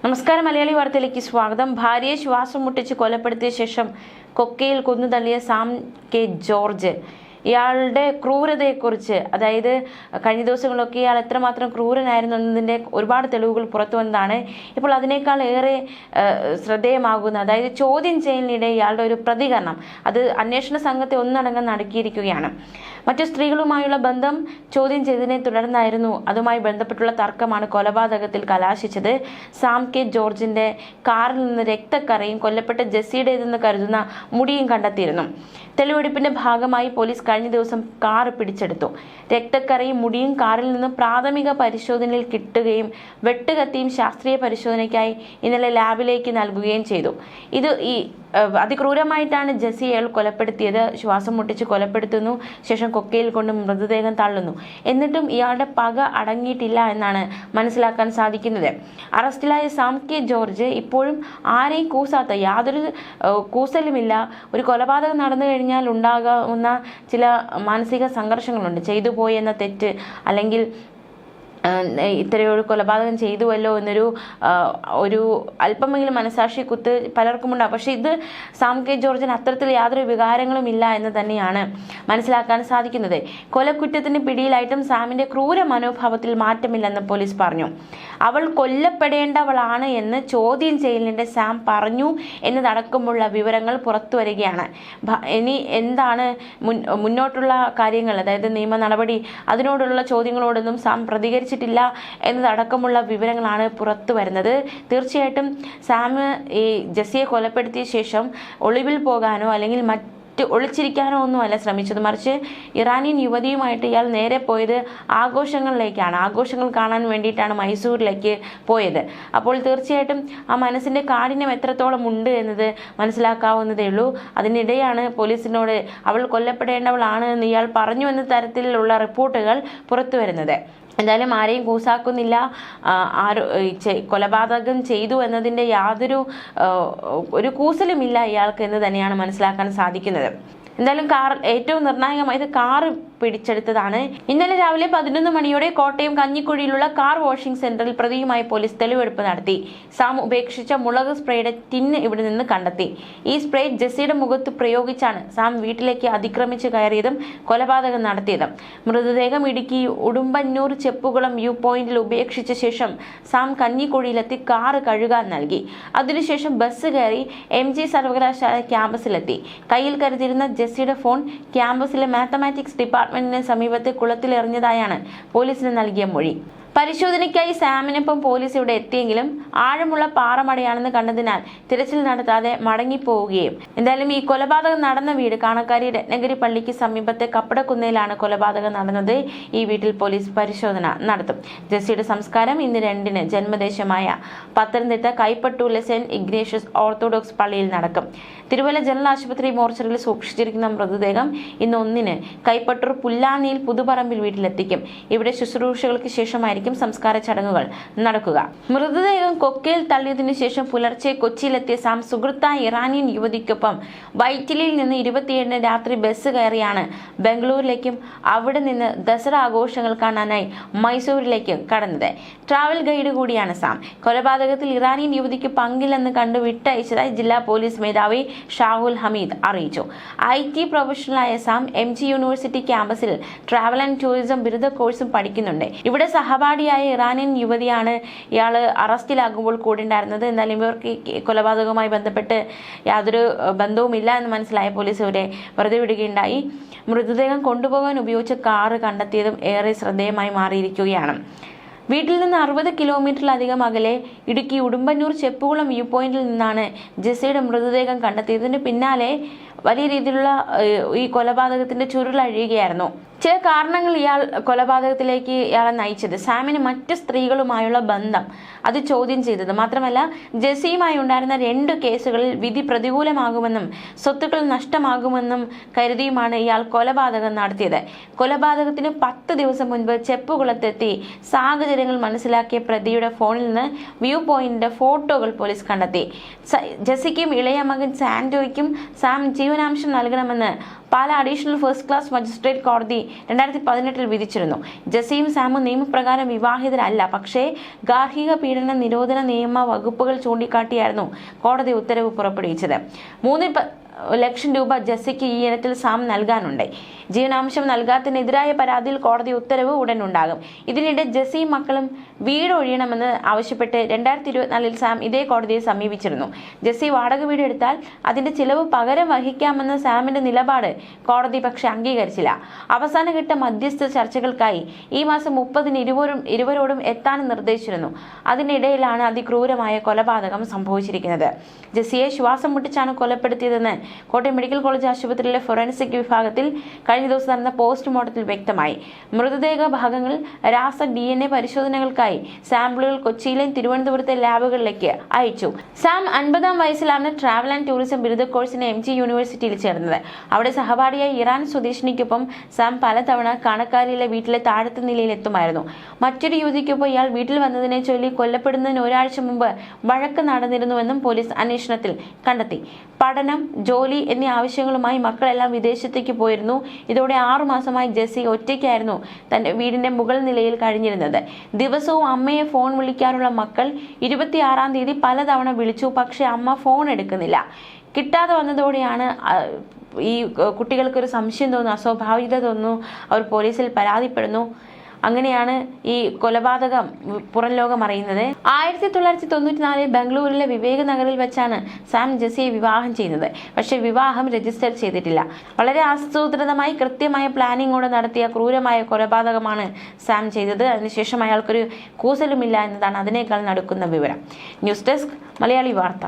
നമസ്കാരം. മലയാളി വാർത്തയിലേക്ക് സ്വാഗതം. ഭാര്യയെ ശ്വാസം മുട്ടിച്ച് കൊലപ്പെടുത്തിയ ശേഷം കൊക്കയിൽ കൊന്നു തള്ളിയ സാം കെ ജോർജ്, ഇയാളുടെ ക്രൂരതയെക്കുറിച്ച്, അതായത് കഴിഞ്ഞ ദിവസങ്ങളൊക്കെ ഇയാൾ എത്രമാത്രം ക്രൂരനായിരുന്നു എന്നതിൻ്റെ ഒരുപാട് തെളിവുകൾ പുറത്തു വന്നതാണ്. ഇപ്പോൾ അതിനേക്കാൾ ഏറെ ശ്രദ്ധേയമാകുന്ന, അതായത് ചോദ്യം ചെയ്യലിനിടെ ഇയാളുടെ ഒരു പ്രതികരണം, അത് അന്വേഷണ സംഘത്തെ ഒന്നടങ്കം നടുക്കിയിരിക്കുകയാണ്. മറ്റു സ്ത്രീകളുമായുള്ള ബന്ധം ചോദ്യം ചെയ്തതിനെ തുടർന്നായിരുന്നു അതുമായി ബന്ധപ്പെട്ടുള്ള തർക്കമാണ് കൊലപാതകത്തിൽ കലാശിച്ചത്. സാം കെ ജോർജിന്റെ കാറിൽ നിന്ന് രക്തക്കറയും കൊല്ലപ്പെട്ട ജെസ്സിയുടേതെന്ന് കരുതുന്ന മുടിയും കണ്ടെത്തിയിരുന്നു. തെളിവെടുപ്പിന്റെ ഭാഗമായി പോലീസ് കഴിഞ്ഞ ദിവസം കാർ പിടിച്ചെടുത്തു. രക്തക്കറയും മുടിയും കാറിൽ നിന്ന് പ്രാഥമിക പരിശോധനയിൽ കിട്ടുകയും വെട്ടുകത്തിയും ശാസ്ത്രീയ പരിശോധനയ്ക്കായി ഇന്നലെ ലാബിലേക്ക് നൽകുകയും ചെയ്തു. ഇത് അതിക്രൂരമായിട്ടാണ് ജെസ്സിയെ കൊലപ്പെടുത്തിയത്. ശ്വാസം മുട്ടിച്ച് കൊലപ്പെടുത്തുന്നു, ശേഷം കൊക്കയിൽ കൊണ്ട് മൃതദേഹം തള്ളുന്നു. എന്നിട്ടും ഇയാളുടെ പക അടങ്ങിയിട്ടില്ല എന്നാണ് മനസ്സിലാക്കാൻ സാധിക്കുന്നത്. അറസ്റ്റിലായ സാം കെ ജോർജ് ഇപ്പോഴും ആരെയും കൂസാത്ത, യാതൊരു കൂസലുമില്ല. ഒരു കൊലപാതകം നടന്നു കഴിഞ്ഞാൽ ഉണ്ടാകാവുന്ന ചില മാനസിക സംഘർഷങ്ങളുണ്ട്. ചെയ്തു പോയി എന്ന തെറ്റ്, അല്ലെങ്കിൽ ഇത്രയൊരു കൊലപാതകം ചെയ്തുവല്ലോ എന്നൊരു അല്പമെങ്കിലും മനസാക്ഷി കുത്ത് പലർക്കുമുണ്ടാകും. പക്ഷെ ഇത് സാം കെ ജോർജിന് അത്തരത്തിൽ യാതൊരു വികാരങ്ങളും ഇല്ല എന്ന് തന്നെയാണ് മനസ്സിലാക്കാൻ സാധിക്കുന്നത്. കൊലക്കുറ്റത്തിന് പിടിയിലായിട്ടും സാമിന്റെ ക്രൂര മനോഭാവത്തിൽ മാറ്റമില്ലെന്ന് പോലീസ് പറഞ്ഞു. അവൾ കൊല്ലപ്പെടേണ്ടവളാണ് എന്ന് ചോദ്യം ചെയ്യലിനിടെ സാം പറഞ്ഞു എന്നതടക്കമുള്ള വിവരങ്ങൾ പുറത്തു വരികയാണ്. ഇനി എന്താണ് മുന്നോട്ടുള്ള കാര്യങ്ങൾ, അതായത് നിയമ നടപടി, അതിനോടുള്ള ചോദ്യങ്ങളോടൊന്നും സാം പ്രതികരിച്ചിട്ടില്ല എന്നതടക്കമുള്ള വിവരങ്ങളാണ് പുറത്തു വരുന്നത്. തീർച്ചയായിട്ടും സാം ഈ ജെസ്സിയെ കൊലപ്പെടുത്തിയ ശേഷം ഒളിവിൽ പോകാനോ അല്ലെങ്കിൽ ഒളിച്ചിരിക്കാനോ ഒന്നുമല്ല ശ്രമിച്ചത്. മറിച്ച് ഇറാനിയൻ യുവതിയുമായിട്ട് ഇയാൾ നേരെ പോയത് ആഘോഷങ്ങളിലേക്കാണ്. ആഘോഷങ്ങൾ കാണാൻ വേണ്ടിയിട്ടാണ് മൈസൂരിലേക്ക് പോയത്. അപ്പോൾ തീർച്ചയായിട്ടും ആ മനസ്സിൻ്റെ കാഠിന്യം എത്രത്തോളം ഉണ്ട് എന്നത് മനസ്സിലാക്കാവുന്നതേ ഉള്ളൂ. അതിനിടെയാണ് പോലീസിനോട് അവൾ കൊല്ലപ്പെടേണ്ടവളാണ് എന്ന് ഇയാൾ പറഞ്ഞു എന്ന തരത്തിലുള്ള റിപ്പോർട്ടുകൾ പുറത്തു വരുന്നത്. എന്തായാലും ആരെയും കൂസാക്കുന്നില്ല. കൊലപാതകം ചെയ്തു എന്നതിൻ്റെ യാതൊരു ഒരു കൂസലുമില്ല ഇയാൾക്ക് എന്ന് തന്നെയാണ് മനസ്സിലാക്കാൻ സാധിക്കുന്നത്. എന്തായാലും ഏറ്റവും നിർണായകമായത് കാർ പിടിച്ചെടുത്തതാണ്. ഇന്നലെ രാവിലെ 11 മണിയോടെ കോട്ടയം കഞ്ഞിക്കുഴിയിലുള്ള കാർ വാഷിംഗ് സെന്ററിൽ പ്രതിയുമായി പോലീസ് തെളിവെടുപ്പ് നടത്തി. സാം ഉപേക്ഷിച്ച മുളക് സ്പ്രേയുടെ ടിന്ന് ഇവിടെ നിന്ന് കണ്ടെത്തി. ഈ സ്പ്രേ ജെസ്സിയുടെ മുഖത്ത് പ്രയോഗിച്ചാണ് സാം വീട്ടിലേക്ക് അതിക്രമിച്ച് കയറിയതും കൊലപാതകം നടത്തിയതും. മൃതദേഹം ഇടുക്കി ഉടുമ്പന്നൂർ ചെപ്പുകുളം വ്യൂ പോയിന്റിൽ ഉപേക്ഷിച്ച ശേഷം സാം കഞ്ഞിക്കുഴിയിലെത്തി കാർ കഴുകാൻ നൽകി. അതിനുശേഷം ബസ് കയറി MG സർവകലാശാല ക്യാമ്പസിലെത്തി. കയ്യിൽ കരുതിയിരുന്ന ജെസ്സിയുടെ ഫോൺ ക്യാമ്പസിലെ മാത്തമാറ്റിക്സ് ഡിപ്പാർട്ട്മെന്റിന് സമീപത്തെ കുളത്തിൽ എറിഞ്ഞതായാണ് പോലീസിന് നൽകിയ മൊഴി. പരിശോധനയ്ക്കായി സാമിനൊപ്പം പോലീസ് ഇവിടെ എത്തിയെങ്കിലും ആഴമുള്ള പാറമടയാണെന്ന് കണ്ടതിനാൽ തിരച്ചിൽ നടത്താതെ മടങ്ങിപ്പോവുകയും. എന്തായാലും ഈ കൊലപാതകം നടന്ന വീട് കാണക്കാരി രത്നഗിരി പള്ളിക്ക് സമീപത്തെ കപ്പടക്കുന്നയിലാണ് കൊലപാതകം നടന്നത്. ഈ വീട്ടിൽ പോലീസ് പരിശോധന നടത്തും. ജെസ്സിയുടെ സംസ്കാരം ഇന്ന് 2-ന് ജന്മദേശമായ പത്തനംതിട്ട കൈപ്പട്ടൂരിലെ സെന്റ് ഇഗ്നേഷ്യസ് ഓർത്തഡോക്സ് പള്ളിയിൽ നടക്കും. തിരുവല്ല ജനറൽ ആശുപത്രി മോർച്ചറിയിൽ സൂക്ഷിച്ചിരിക്കുന്ന മൃതദേഹം ഇന്ന് 1-ന് കൈപ്പട്ടൂർ പുല്ലാനിയിൽ പുതുപറമ്പിൽ വീട്ടിലെത്തിക്കും. ഇവിടെ ശുശ്രൂഷകൾക്ക് ശേഷമായിരിക്കും സംസ്കാര ചടങ്ങുകൾ നടക്കുക. മൃതദേഹം കൊക്കയിൽ തള്ളിയതിനു ശേഷം പുലർച്ചെ കൊച്ചിയിലെത്തിയ സാം സുഹൃത്തായ ഇറാനിയൻ യുവതിക്കൊപ്പം വൈറ്റിലിയിൽ നിന്ന് 27-ന് രാത്രി ബസ് കയറിയാണ് ബംഗളൂരിലേക്കും അവിടെ നിന്ന് ദസറ ആഘോഷങ്ങൾ കാണാനായി മൈസൂരിലേക്ക് കടന്നത്. ട്രാവൽ ഗൈഡ് കൂടിയാണ് സാം. കൊലപാതകത്തിൽ ഇറാനിയൻ യുവതിക്ക് പങ്കില്ലെന്ന് കണ്ടു വിട്ടയച്ചതായി ജില്ലാ പോലീസ് മേധാവി ഷാഹുൽ ഹമീദ് അറിയിച്ചു. IT പ്രൊഫഷണലായ സാം MG യൂണിവേഴ്സിറ്റി ക്യാമ്പസിൽ ട്രാവൽ ആൻഡ് ടൂറിസം ബിരുദ കോഴ്സും പഠിക്കുന്നുണ്ട്. ഇവിടെ സഹപാഠിയായ ഇറാനിയൻ യുവതിയാണ് ഇയാൾ അറസ്റ്റിലാകുമ്പോൾ കൂടെ ഉണ്ടായിരുന്നത്. എന്നാലും ഇവർക്ക് കൊലപാതകവുമായി ബന്ധപ്പെട്ട് യാതൊരു ബന്ധവുമില്ല എന്ന് മനസ്സിലായ പോലീസ് ഇവരെ വെറുതെ വിടുകയുണ്ടായി. മൃതദേഹം കൊണ്ടുപോകാൻ ഉപയോഗിച്ച കാറ് കണ്ടെത്തിയതും ഏറെ ശ്രദ്ധേയമായി മാറിയിരിക്കുകയാണ്. വീട്ടിൽ നിന്ന് 60 കിലോമീറ്ററിലധികം അകലെ ഇടുക്കി ഉടുമ്പന്നൂർ ചെപ്പുകുളം വ്യൂ പോയിന്റിൽ നിന്നാണ് ജെസ്സിയുടെ മൃതദേഹം കണ്ടെത്തിയതിന് പിന്നാലെ വലിയ രീതിയിലുള്ള ഈ കൊലപാതകത്തിന്റെ ചുരുളഴിയുകയായിരുന്നു. ചില കാരണങ്ങൾ കൊലപാതകത്തിലേക്ക് ഇയാളെ നയിച്ചത് സാമിന് മറ്റ് സ്ത്രീകളുമായുള്ള ബന്ധം അത് ചോദ്യം ചെയ്തത് മാത്രമല്ല, ജെസ്സിയുമായി ഉണ്ടായിരുന്ന 2 കേസുകളിൽ വിധി പ്രതികൂലമാകുമെന്നും സ്വത്തുക്കൾ നഷ്ടമാകുമെന്നും കരുതിയുമാണ് ഇയാൾ കൊലപാതകം നടത്തിയത്. കൊലപാതകത്തിന് 10 ദിവസം മുൻപ് ചെപ്പുകുളത്തെത്തി സാഹചര്യങ്ങൾ മനസ്സിലാക്കിയ പ്രതിയുടെ ഫോണിൽ നിന്ന് വ്യൂ പോയിന്റിന്റെ ഫോട്ടോകൾ പോലീസ് കണ്ടെത്തി. ജെസ്സിക്കും ഇളയ മകൻ സാന്റോയ്ക്കും സാം ജീവനാംശം നൽകണമെന്ന് Pala additional first class magistrate കോടതി 2018 വിധിച്ചിരുന്നു. ജെസ്സിയും സാമും നിയമപ്രകാരം വിവാഹിതരല്ല. പക്ഷേ ഗാർഹിക പീഡന നിരോധന നിയമ വകുപ്പുകൾ ചൂണ്ടിക്കാട്ടിയായിരുന്നു കോടതി ഉത്തരവ് പുറപ്പെടുവിച്ചത്. 3 ലക്ഷം രൂപ ജെസ്സിക്ക് ഈ ഇനത്തിൽ സാം നൽകാനുണ്ട്. ജീവനാംശം നൽകാത്തതിനെതിരായ പരാതിയിൽ കോടതി ഉത്തരവ് ഉടൻ ഉണ്ടാകും. ഇതിനിടെ ജെസ്സിയും മക്കളും വീട് ഒഴിയണമെന്ന് ആവശ്യപ്പെട്ട് 2024 സാം ഇതേ കോടതിയെ സമീപിച്ചിരുന്നു. ജെസ്സി വാടക വീട് എടുത്താൽ അതിന്റെ ചിലവ് പകരം വഹിക്കാമെന്ന സാമിന്റെ നിലപാട് കോടതി പക്ഷെ അംഗീകരിച്ചില്ല. അവസാനഘട്ട മധ്യസ്ഥ ചർച്ചകൾക്കായി ഈ മാസം 30-ന് ഇരുവരോടും എത്താൻ നിർദ്ദേശിച്ചിരുന്നു. അതിനിടയിലാണ് അതിക്രൂരമായ കൊലപാതകം സംഭവിച്ചിരിക്കുന്നത്. ജെസ്സിയെ ശ്വാസം മുട്ടിച്ചാണ് കൊലപ്പെടുത്തിയതെന്ന് കോട്ടയം മെഡിക്കൽ കോളേജ് ആശുപത്രിയിലെ ഫോറൻസിക് വിഭാഗത്തിൽ കഴിഞ്ഞ ദിവസം നടന്ന പോസ്റ്റ്മോർട്ടത്തിൽ വ്യക്തമായി. മൃതദേഹ ഭാഗങ്ങൾ രാസ DNA പരിശോധനകൾക്കായി സാമ്പിളുകൾ കൊച്ചിയിലെയും തിരുവനന്തപുരത്തെ ലാബുകളിലേക്ക് അയച്ചു. സാം 50-ാം വയസ്സിലാണ് ട്രാവൽ ആൻഡ് ടൂറിസം ബിരുദ കോഴ്സിന് MG യൂണിവേഴ്സിറ്റിയിൽ ചേർന്നത്. അവിടെ സഹപാഠിയായ ഇറാൻ സ്വദേശിനിക്കൊപ്പം സാം പലതവണ കാണക്കാരിയിലെ വീട്ടിലെ താഴത്തെ നിലയിൽ എത്തുമായിരുന്നു. മറ്റൊരു യുവതിക്കൊപ്പം ഇയാൾ വീട്ടിൽ വന്നതിനെ ചൊല്ലി കൊല്ലപ്പെടുന്നതിന് ഒരാഴ്ച മുമ്പ് വഴക്ക് നടന്നിരുന്നുവെന്നും പോലീസ് അന്വേഷണത്തിൽ കണ്ടെത്തി. പഠനം, ജോലി എന്നീ ആവശ്യങ്ങളുമായി മക്കളെല്ലാം വിദേശത്തേക്ക് പോയിരുന്നു. ഇതോടെ 6 മാസമായി ജെസ്സി ഒറ്റയ്ക്കായിരുന്നു തന്റെ വീടിന്റെ മുകൾ നിലയിൽ കഴിഞ്ഞിരുന്നത്. ദിവസവും അമ്മയെ ഫോൺ വിളിക്കാറുള്ള മക്കൾ 26-ാം തീയതി പലതവണ വിളിച്ചു. പക്ഷെ അമ്മ ഫോൺ എടുക്കുന്നില്ല. കിട്ടാതെ വന്നതോടെയാണ് ഈ കുട്ടികൾക്കൊരു സംശയം തോന്നുന്നു, അസ്വാഭാവികത തോന്നുന്നു. അവർ പോലീസിൽ പരാതിപ്പെടുന്നു. അങ്ങനെയാണ് ഈ കൊലപാതകം പുറം ലോകം അറിയുന്നത്. 1994 ബംഗളൂരിലെ വിവേക് നഗറിൽ വെച്ചാണ് സാം ജെസ്സിയെ വിവാഹം ചെയ്യുന്നത്. പക്ഷേ വിവാഹം രജിസ്റ്റർ ചെയ്തിട്ടില്ല. വളരെ ആസൂത്രിതമായി കൃത്യമായ പ്ലാനിങ്ങോടെ നടത്തിയ ക്രൂരമായ കൊലപാതകമാണ് സാം ചെയ്തത്. അതിനുശേഷം അയാൾക്കൊരു കൂസലുമില്ല എന്നതാണ് അതിനേക്കാൾ നടുക്കുന്ന വിവരം. ന്യൂസ് ഡെസ്ക് മലയാളി വാർത്ത.